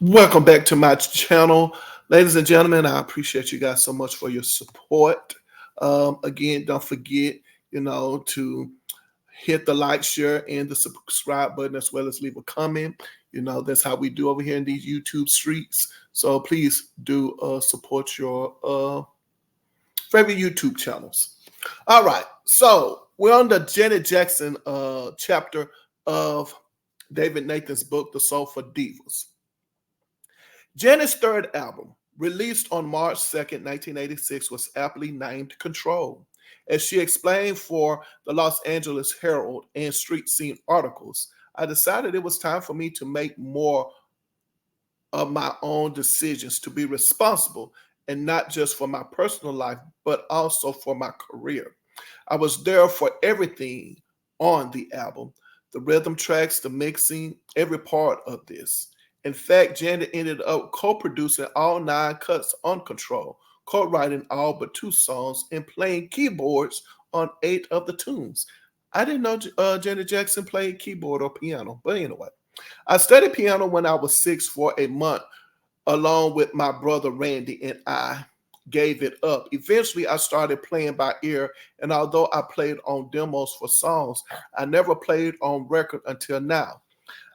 Welcome back to my channel, ladies and gentlemen. I appreciate you guys so much for your support. Again, don't forget, to hit the like, share, and the subscribe button, as well as leave a comment. That's how we do over here in these YouTube streets. So please do support your favorite YouTube channels. All right, so we're on the Janet Jackson chapter of David Nathan's book, The Soulful Divas. Janet's third album, released on March 2nd, 1986, was aptly named Control. As she explained for the Los Angeles Herald and Street Scene articles, I decided it was time for me to make more of my own decisions, to be responsible, and not just for my personal life, but also for my career. I was there for everything on the album, the rhythm tracks, the mixing, every part of this. In fact, Janet ended up co-producing all 9 cuts on Control, co-writing all but 2 songs, and playing keyboards on 8 of the tunes. I didn't know Janet Jackson played keyboard or piano, but anyway. I studied piano when I was 6 for a month, along with my brother Randy, and I gave it up. Eventually, I started playing by ear, and although I played on demos for songs, I never played on record until now.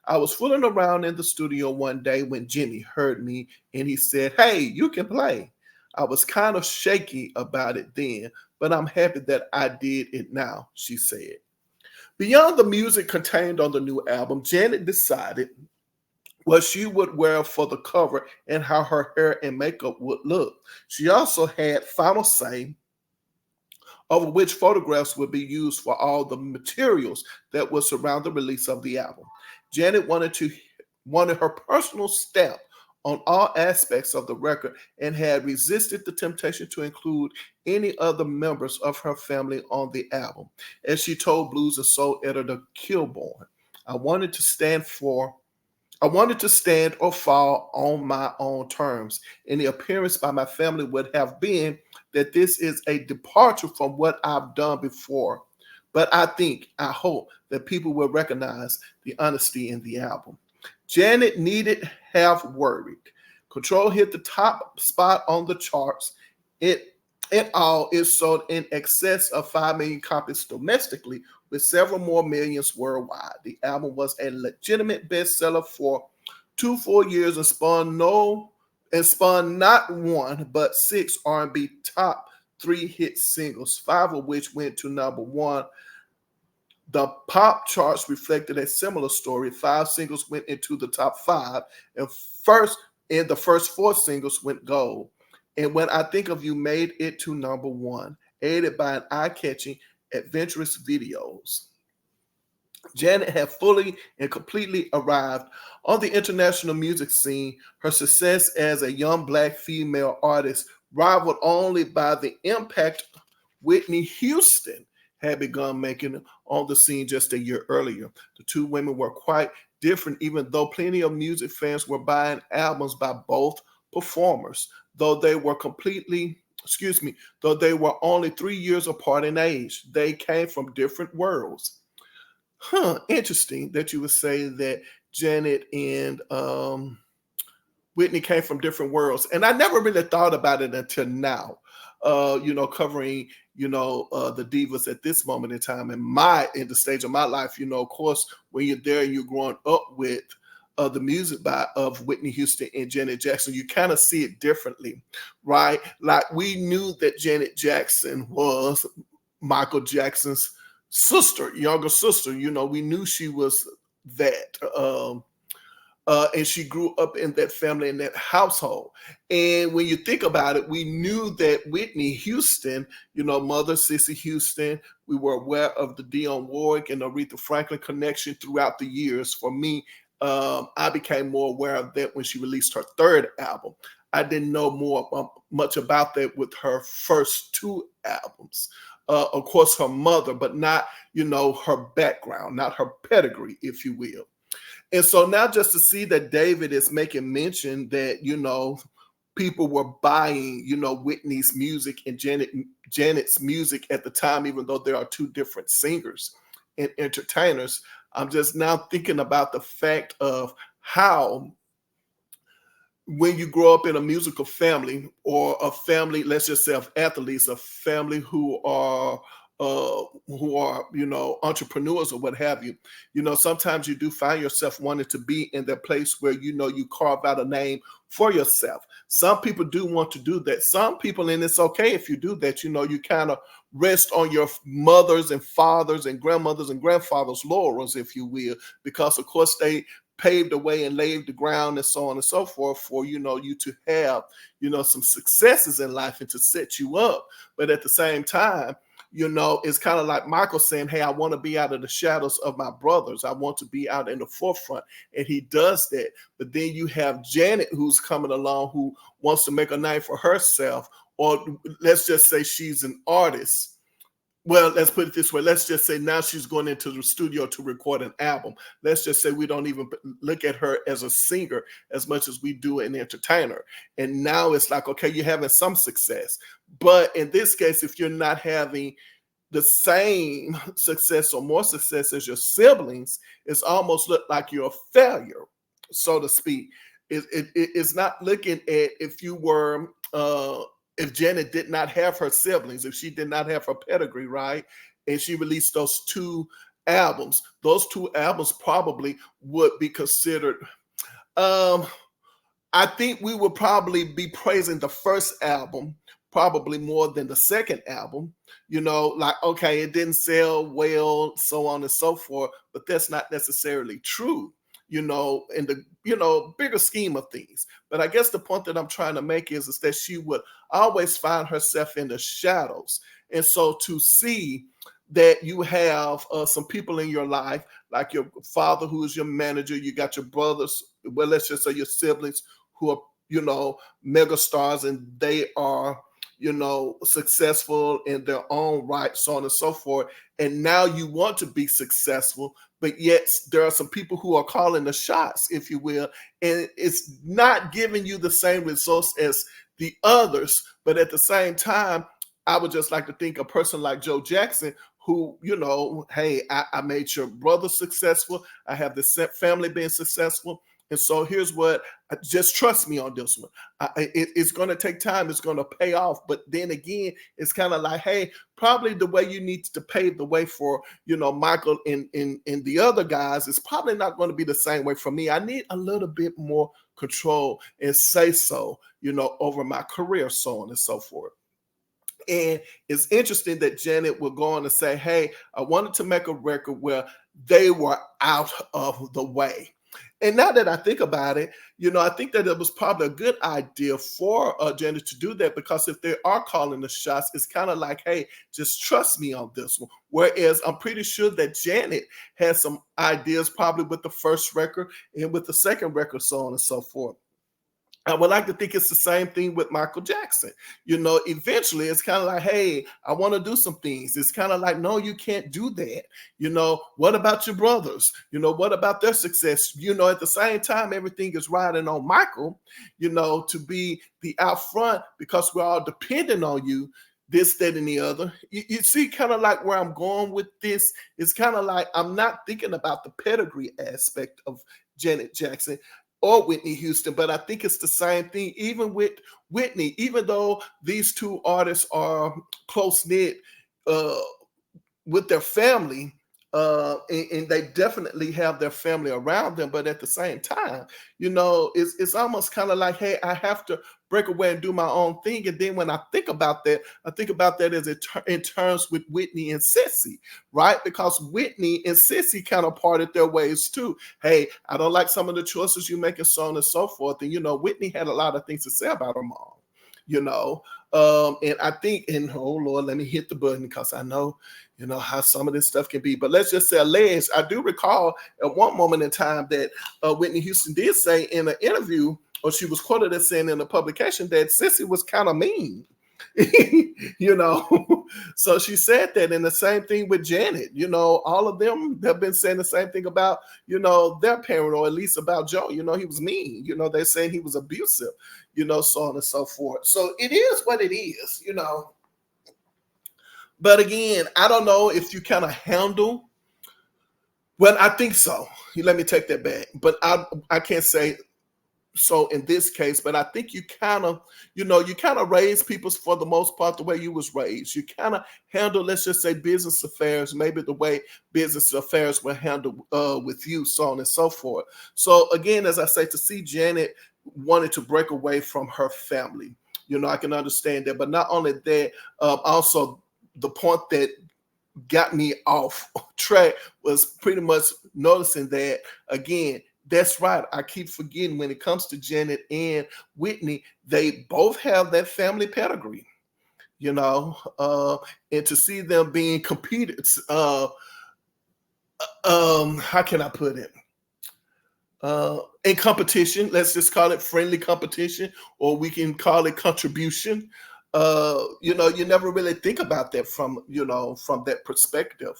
I was fooling around in the studio one day when Jimmy heard me and he said, "Hey, you can play." I was kind of shaky about it then, but I'm happy that I did it now, she said. Beyond the music contained on the new album, Janet decided what she would wear for the cover and how her hair and makeup would look. She also had final say over which photographs would be used for all the materials that would surround the release of the album. Janet wanted her personal stamp on all aspects of the record and had resisted the temptation to include any other members of her family on the album. As she told Blues and Soul editor Kilborn, I wanted to stand or fall on my own terms. Any appearance by my family would have been that this is a departure from what I've done before. But I hope that people will recognize the honesty in the album. Janet needn't have worried. Control hit the top spot on the charts. It sold in excess of 5 million copies domestically, with several more millions worldwide. The album was a legitimate bestseller for 2 full years and spawned not one but 6 R&B top 3 hit singles, 5 of which went to number 1. The pop charts reflected a similar story. 5 singles went into the top 5, and the first 4 singles went gold. And When I Think of You made it to number 1, aided by an eye-catching, adventurous videos. Janet had fully and completely arrived on the international music scene. Her success as a young Black female artist, rivaled only by the impact Whitney Houston had begun making on the scene just a year earlier. The 2 women were quite different, even though plenty of music fans were buying albums by both performers, though they were only 3 years apart in age. They came from different worlds. Interesting that you would say that Janet and Whitney came from different worlds. And I never really thought about it until now, covering, the divas at this moment in time in the stage of my life. Of course, when you're there and you're growing up with the music of Whitney Houston and Janet Jackson, you kind of see it differently, right? Like, we knew that Janet Jackson was Michael Jackson's younger sister. We knew she was that. And she grew up in that family, in that household. And when you think about it, we knew that Whitney Houston, mother Cissy Houston, we were aware of the Dionne Warwick and Aretha Franklin connection throughout the years. For me, I became more aware of that when she released her 3rd album. I didn't know much about that with her first 2 albums. Of course, her mother, but not, her background, not her pedigree, if you will. And so now just to see that David is making mention that, people were buying, Whitney's music and Janet's music at the time, even though there are 2 different singers and entertainers, I'm just now thinking about the fact of how when you grow up in a musical family or a family, let's just say of athletes, a family who are, you know, entrepreneurs or what have you, you know, sometimes you do find yourself wanting to be in that place where, you know, you carve out a name for yourself. Some people do want to do that. Some people, and it's okay if you do that, you know, you kind of rest on your mothers and fathers and grandmothers and grandfathers' laurels, if you will, because of course they paved the way and laid the ground and so on and so forth for, you know, you to have, you know, some successes in life and to set you up. But at the same time, you know, it's kind of like Michael saying, hey, I want to be out of the shadows of my brothers. I want to be out in the forefront. And he does that. But then you have Janet, who's coming along, who wants to make a name for herself. Or let's just say she's an artist. Well, let's put it this way. Let's just say now she's going into the studio to record an album. Let's just say we don't even look at her as a singer as much as we do an entertainer. And now it's like, okay, you're having some success. But in this case, if you're not having the same success or more success as your siblings, it's almost look like you're a failure, so to speak. It's not looking at if you were if Janet did not have her siblings, if she did not have her pedigree, right, and she released those two albums probably would be considered. Um, I think we would probably be praising the first album probably more than the second album. You know, like, okay, it didn't sell well, so on and so forth, but that's not necessarily true, you know, in the, you know, bigger scheme of things. But I guess the point that I'm trying to make is that she would always find herself in the shadows. And so to see that you have some people in your life, like your father, who is your manager, you got your brothers, well, let's just say your siblings, who are, you know, mega stars, and they are, you know, successful in their own right, so on and so forth. And now you want to be successful, but yet there are some people who are calling the shots, if you will, and it's not giving you the same results as the others. But at the same time, I would just like to think a person like Joe Jackson, who, you know, hey, I made your brother successful. I have the family being successful. And so here's what, just trust me on this one. It's going to take time. It's going to pay off. But then again, it's kind of like, hey, probably the way you need to pave the way for, you know, Michael and the other guys is probably not going to be the same way for me. I need a little bit more control and say so, you know, over my career, so on and so forth. And it's interesting that Janet will go on to say, hey, I wanted to make a record where they were out of the way. And now that I think about it, you know, I think that it was probably a good idea for Janet to do that, because if they are calling the shots, it's kind of like, hey, just trust me on this one. Whereas I'm pretty sure that Janet has some ideas probably with the first record and with the second record, so on and so forth. I would like to think it's the same thing with Michael Jackson. You know, eventually it's kind of like, hey, I want to do some things. It's kind of like, no, you can't do that. You know, what about your brothers? You know, what about their success? You know, at the same time, everything is riding on Michael, you know, to be the out front, because we're all dependent on you, this, that, and the other. You see kind of like where I'm going with this. It's kind of like I'm not thinking about the pedigree aspect of Janet Jackson or Whitney Houston, but I think it's the same thing even with Whitney. Even though these two artists are close knit with their family, and they definitely have their family around them, but at the same time, you know, it's almost kind of like, hey, I have to break away and do my own thing. And then when I think about that, I think about that as in terms with Whitney and Sissy, right? Because Whitney and Sissy kind of parted their ways too. Hey, I don't like some of the choices you make and so on and so forth. And, you know, Whitney had a lot of things to say about her mom, you know. And I think, and oh Lord, let me hit the button, because I know, you know, how some of this stuff can be. But let's just say alleged. I do recall at one moment in time that Whitney Houston did say in an interview, or she was quoted as saying in a publication, that Sissy was kind of mean. You know, so she said that. And the same thing with Janet. You know, all of them have been saying the same thing about, you know, their parent, or at least about Joe. You know, he was mean. You know, they're saying he was abusive, you know, so on and so forth. So it is what it is, you know. But again, I don't know if you kind of handle. Well, I think so. Let me take that back. But I can't say so in this case, but I think you kind of, you kind of raise people for the most part the way you was raised. You kind of handle, let's just say, business affairs, maybe the way business affairs were handled with you, so on and so forth. So again, as I say, to see Janet wanted to break away from her family, I can understand that. But not only that, also the point that got me off track was pretty much noticing that, again, that's right. I keep forgetting when it comes to Janet and Whitney, they both have that family pedigree, and to see them being competed, how can I put it? In competition, let's just call it friendly competition, or we can call it contribution. You never really think about that from that perspective.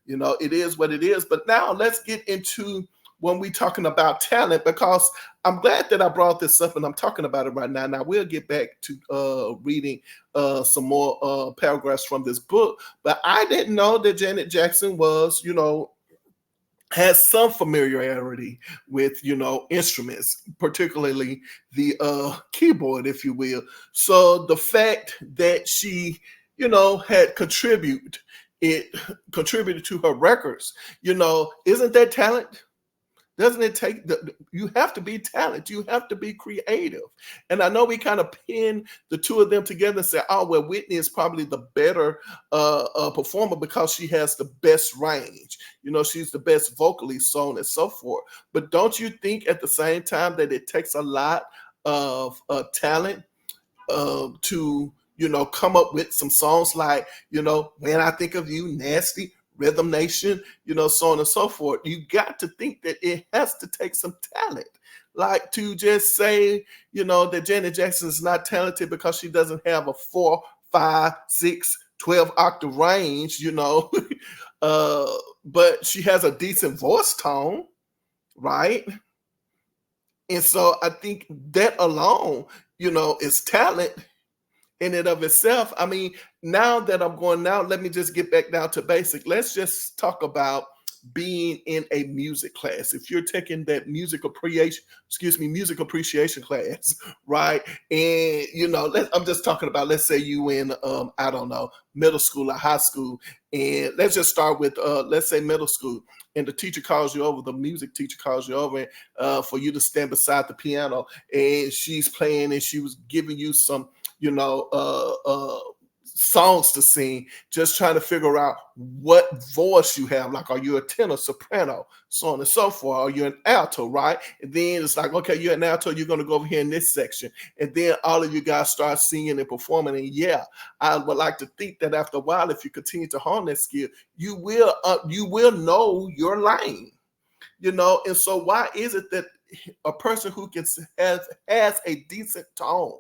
It is what it is. But now let's get into when we're talking about talent, because I'm glad that I brought this up and I'm talking about it right now. Now we'll get back to reading some more paragraphs from this book, but I didn't know that Janet Jackson was, has some familiarity with instruments, particularly the keyboard, if you will. So the fact that she had contributed to her records, isn't that talent? Doesn't it take you have to be talented, you have to be creative. And I know we kind of pin the two of them together and say, oh well, Whitney is probably the better performer because she has the best range, she's the best vocally, so on and so forth. But don't you think at the same time that it takes a lot of talent to come up with some songs like When I Think of You, Nasty, Rhythm Nation, so on and so forth? You got to think that it has to take some talent. Like, to just say, that Janet Jackson is not talented because she doesn't have a 4, 5, 6, 12 octave range, but she has a decent voice tone, right? And so I think that alone, is talent in and of itself. I mean, now that I'm going now, let me just get back down to basic. Let's just talk about being in a music class. If you're taking that music appreciation class, right? And I'm just talking about, let's say you in I don't know, middle school or high school, and let's just start with let's say middle school, and the teacher calls you over, the music teacher calls you over for you to stand beside the piano, and she's playing and she was giving you some songs to sing, just trying to figure out what voice you have. Like, are you a tenor, soprano, so on and so forth? Are you an alto, right? And then it's like, okay, you're an alto, you're going to go over here in this section. And then all of you guys start singing and performing. And yeah, I would like to think that after a while, if you continue to hone that skill, you will know your lane. And so why is it that a person who has a decent tone,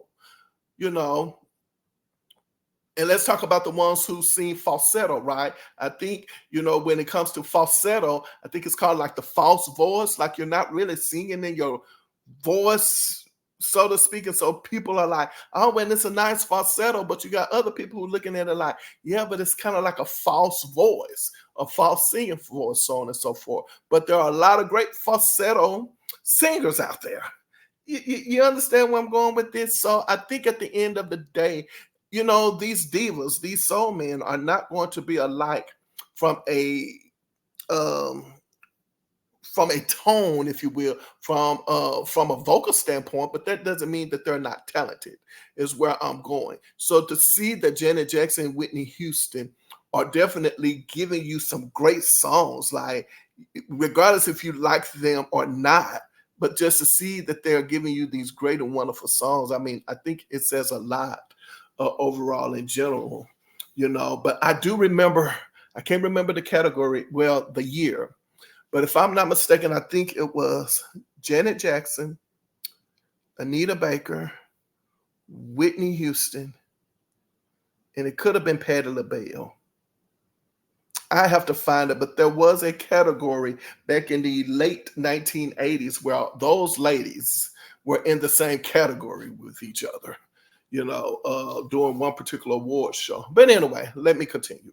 and let's talk about the ones who sing falsetto, right? I think, when it comes to falsetto, I think it's called like the false voice, like you're not really singing in your voice, so to speak. And so people are like, oh, when it's a nice falsetto, but you got other people who are looking at it like, yeah, but it's kind of like a false voice, a false singing voice, so on and so forth. But there are a lot of great falsetto singers out there. You understand where I'm going with this? So I think at the end of the day, these divas, these soul men are not going to be alike from a tone, if you will, from a vocal standpoint, but that doesn't mean that they're not talented, is where I'm going. So to see that Janet Jackson and Whitney Houston are definitely giving you some great songs, like regardless if you like them or not, but just to see that they're giving you these great and wonderful songs, I mean, I think it says a lot overall in general, But I do remember, I can't remember the category, well, the year, but if I'm not mistaken, I think it was Janet Jackson, Anita Baker, Whitney Houston, and it could have been Patti LaBelle. I have to find it, but there was a category back in the late 1980s where those ladies were in the same category with each other, during one particular award show. But anyway, let me continue.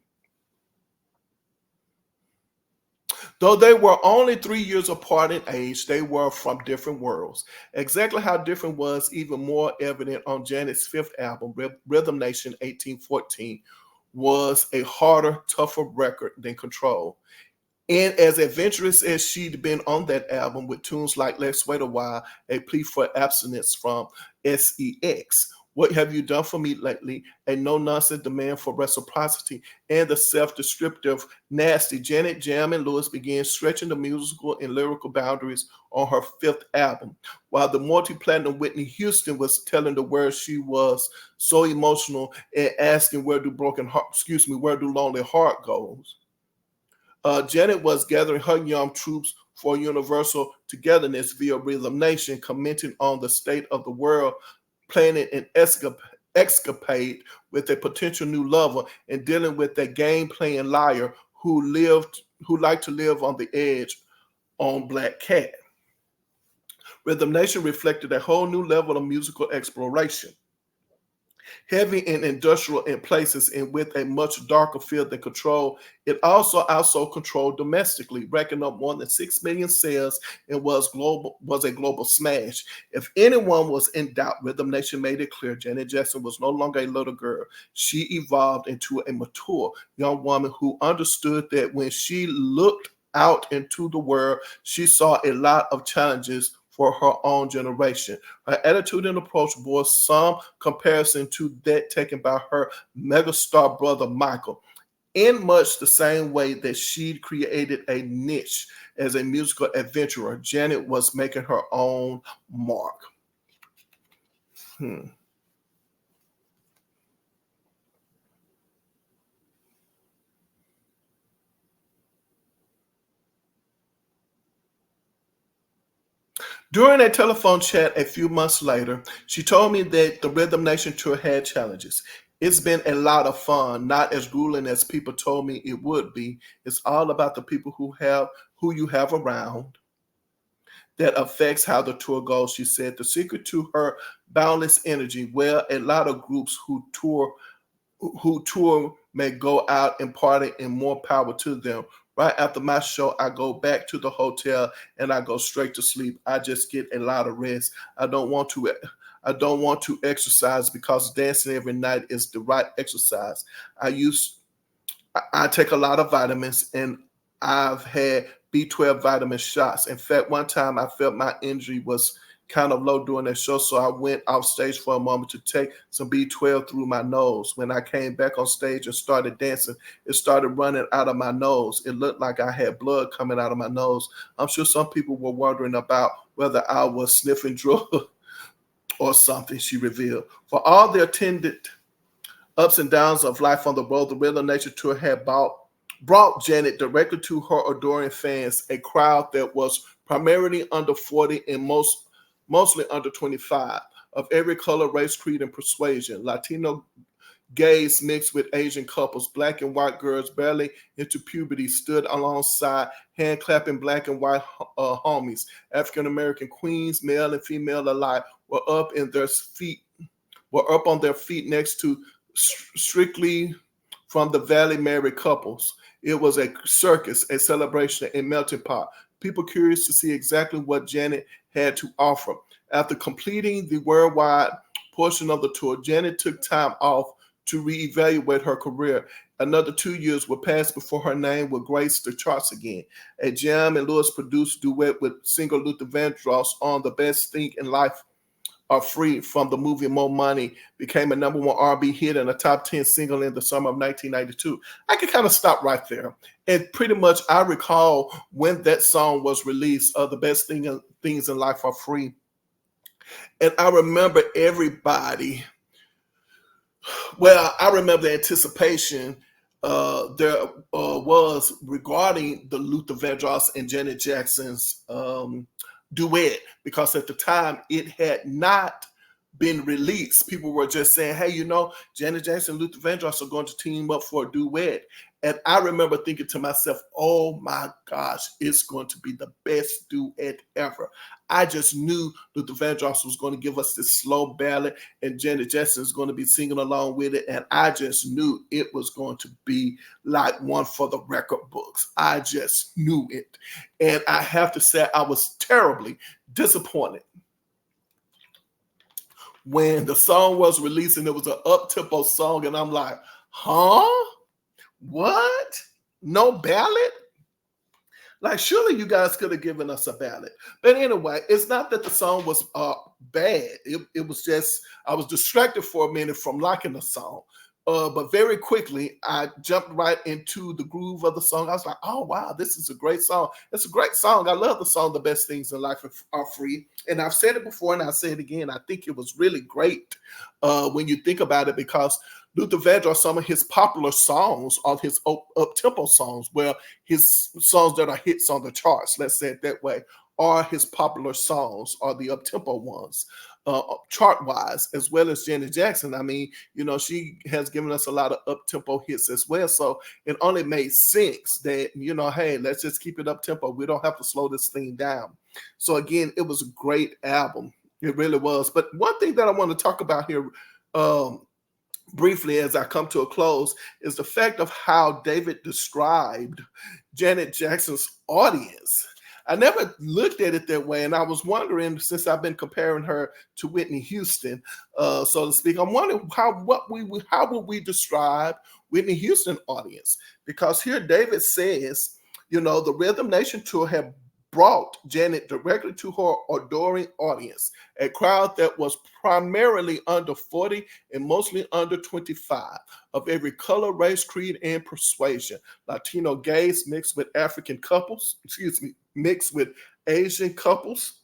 Though they were only 3 years apart in age, they were from different worlds. Exactly how different was even more evident on Janet's fifth album, Rhythm Nation 1814, was a harder, tougher record than Control. And as adventurous as she'd been on that album with tunes like Let's Wait a While, a plea for abstinence from SEX, What Have You Done For Me Lately, a no-nonsense demand for reciprocity, and the self-descriptive nasty Janet Jam and Lewis began stretching the musical and lyrical boundaries on her fifth album, while the multi-platinum Whitney Houston was telling the world she was so emotional and asking where do lonely heart goes. Janet was gathering her young troops for universal togetherness via Rhythm Nation, commenting on the state of the world, planning an escapade with a potential new lover, and dealing with a game-playing liar who liked to live on the edge on Black Cat. Rhythm Nation reflected a whole new level of musical exploration, heavy and industrial in places and with a much darker feel than Control. It also controlled domestically, racking up more than 6 million sales and was a global smash. If anyone was in doubt, Rhythm Nation made it clear Janet Jackson was no longer a little girl. She evolved into a mature young woman who understood that when she looked out into the world, she saw a lot of challenges for her own generation. Her attitude and approach bore some comparison to that taken by her megastar brother Michael, in much the same way that she'd created a niche as a musical adventurer. Janet was making her own mark. During a telephone chat a few months later, she told me that the Rhythm Nation tour had challenges. It's been a lot of fun, not as grueling as people told me it would be. It's all about the people who you have around that affects how the tour goes, she said. The secret to her boundless energy, well, a lot of groups who tour may go out and party, and more power to them. Right after my show, I go back to the hotel and I go straight to sleep. I just get a lot of rest. I don't want to exercise because dancing every night is the right exercise. I take a lot of vitamins, and I've had B12 vitamin shots. In fact, one time I felt my injury was kind of low during that show, so I went off stage for a moment to take some B12 through my nose. When I came back on stage and started dancing, it started running out of my nose. It looked like I had blood coming out of my nose. I'm sure some people were wondering about whether I was sniffing drugs or something, she revealed. For all the attended ups and downs of life on the road, the Rhythm Nation tour had brought Janet directly to her adoring fans, a crowd that was primarily under 40 and mostly under 25, of every color, race, creed, and persuasion. Latino gays mixed with Asian couples, black and white girls barely into puberty stood alongside hand clapping black and white homies. African American queens, male and female alike, were up on their feet next to strictly from the Valley married couples. It was a circus, a celebration, a melting pot. People curious to see exactly what Janet had to offer. After completing the worldwide portion of the tour, Janet took time off to reevaluate her career. Another 2 years would pass before her name would grace the charts again. A Jam and Lewis produced duet with singer Luther Vandross on The Best Thing in Life Are Free from the movie Mo Money became a #1 R&B hit and a top 10 single in the summer of 1992. I can kind of stop right there. And pretty much I recall when that song was released, The Best Things in Life Are Free. And I remember everybody, I remember the anticipation there was regarding the Luther Vandross and Janet Jackson's duet, because at the time it had not been released. People were just saying, hey, Janet Jackson and Luther Vandross are going to team up for a duet. And I remember thinking to myself, oh my gosh, it's going to be the best duet ever. I just knew Luther Vandross was going to give us this slow ballad, and Janet Jackson is going to be singing along with it. And I just knew it was going to be like one for the record books. I just knew it. And I have to say, I was terribly disappointed when the song was released and it was an up-tempo song. And I'm like, huh? What? No ballad? Like, surely you guys could have given us a ballad. But anyway, it's not that the song was bad. It was just, I was distracted for a minute from liking the song. But very quickly, I jumped right into the groove of the song. I was like, oh, wow, this is a great song. It's a great song. I love the song, The Best Things in Life Are Free. And I've said it before and I'll say it again. I think it was really great when you think about it, because Luther Vandross, some of his popular songs are his up-tempo songs, where his songs that are hits on the charts, let's say it that way, are his popular songs, are the up-tempo ones, chart-wise, as well as Janet Jackson. I mean, you know, she has given us a lot of up-tempo hits as well, so it only made sense that, you know, hey, let's just keep it up-tempo. We don't have to slow this thing down. So again, it was a great album. It really was. But one thing that I want to talk about here, briefly as I come to a close, is the fact of how David described Janet Jackson's audience. I never looked at it that way, and I was wondering, since I've been comparing her to Whitney Houston, so to speak, I'm wondering how would we describe Whitney Houston audience? Because here David says, you know, the Rhythm Nation tour had brought Janet directly to her adoring audience, a crowd that was primarily under 40 and mostly under 25, of every color, race, creed, and persuasion. Latino gays mixed with African couples, mixed with Asian couples,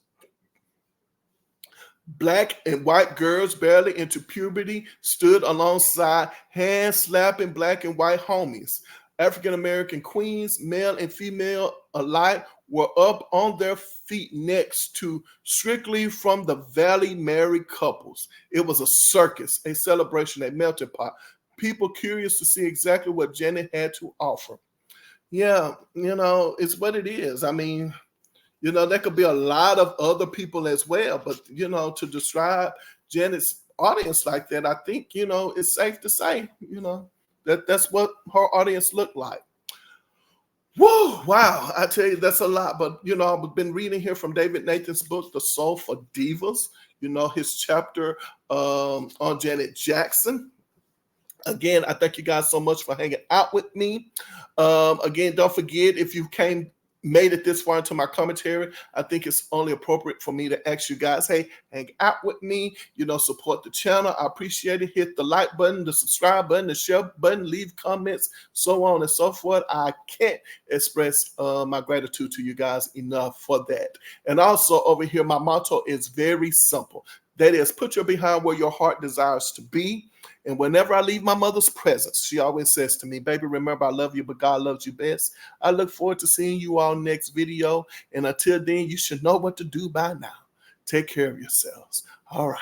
Black and white girls barely into puberty stood alongside hand-slapping Black and white homies. African-American queens, male and female alike, were up on their feet next to Strictly from the Valley married couples. It was a circus, a celebration, a melting pot. People curious to see exactly what Janet had to offer. Yeah, you know, it's what it is. I mean, you know, there could be a lot of other people as well, but, you know, to describe Janet's audience like that, I think, you know, it's safe to say, you know, that's what her audience looked like. Whoa, wow, I tell you, that's a lot. But, you know, I've been reading here from David Nathan's book, The Soulful Divas, you know, his chapter on Janet Jackson. Again, I thank you guys so much for hanging out with me. Again, don't forget, if you made it this far into my commentary, I think it's only appropriate for me to ask you guys, hey, hang out with me, you know, support the channel. I appreciate it. Hit the like button, the subscribe button, the share button, leave comments, so on and so forth. I can't express my gratitude to you guys enough for that. And also over here, my motto is very simple. That is, put your behind where your heart desires to be. And whenever I leave my mother's presence, she always says to me, baby, remember, I love you, but God loves you best. I look forward to seeing you all next video. And until then, you should know what to do by now. Take care of yourselves. All right.